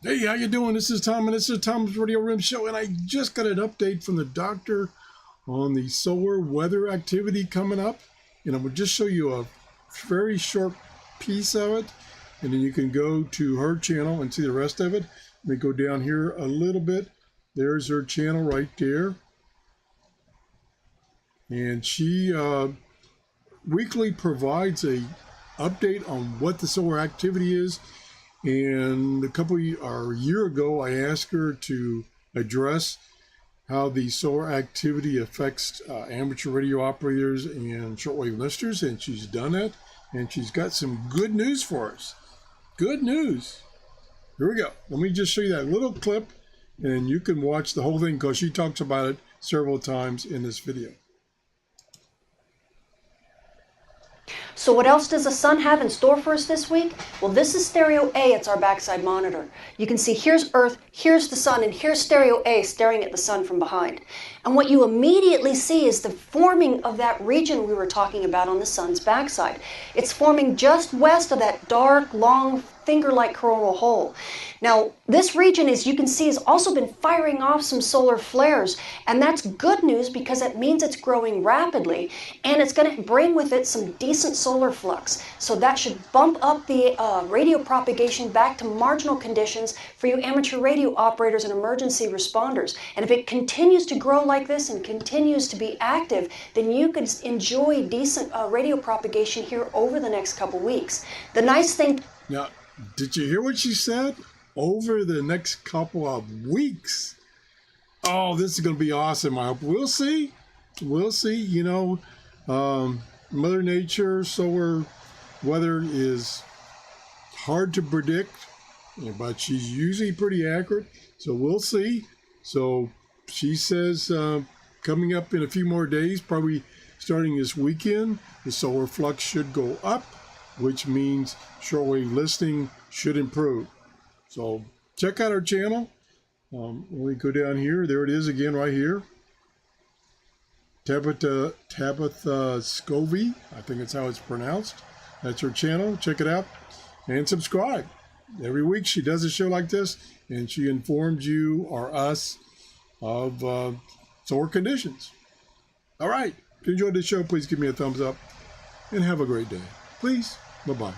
Hey, how you doing? This is Tom, and this is Tom's Radio Rim Show, and I just got an update from the doctor on the solar weather activity coming up, and I'm going to just show you a very short piece of it, and then you can go to her channel and see the rest of it. Let me go down here a little bit. There's her channel right there, and she weekly provides a update on what the solar activity is. And a year ago, I asked her to address how the solar activity affects amateur radio operators and shortwave listeners, and she's done that. And she's got some good news for us. Good news. Here we go. Let me just show you that little clip, and you can watch the whole thing because she talks about it several times in this video. So what else does the sun have in store for us this week? Well, this is stereo A. It's our backside monitor. You can see here's Earth, here's the sun, and here's stereo A staring at the sun from behind. And what you immediately see is the forming of that region we were talking about on the sun's backside. It's forming just west of that dark, long, finger-like coronal hole. Now, this region, as you can see, has also been firing off some solar flares, and that's good news because it means it's growing rapidly, and it's going to bring with it some decent solar flux. So that should bump up the radio propagation back to marginal conditions for you amateur radio operators and emergency responders. And if it continues to grow like this and continues to be active, then you could enjoy decent radio propagation here over the next couple weeks. The nice thing... Now, did you hear what she said? Over the next couple of weeks. Oh, this is going to be awesome. I hope we'll see. We'll see. You know, Mother Nature, solar weather is hard to predict, but she's usually pretty accurate. So we'll see. So she says coming up in a few more days, probably starting this weekend, the solar flux should go up, which means shortwave listening should improve. So check out our channel. When we go down here, there it is again right here. Tabitha Scovey, I think that's how it's pronounced. That's her channel. Check it out and subscribe. Every week she does a show like this, and she informs you or us of solar conditions. All right. If you enjoyed the show, please give me a thumbs up and have a great day. Please. Bye-bye.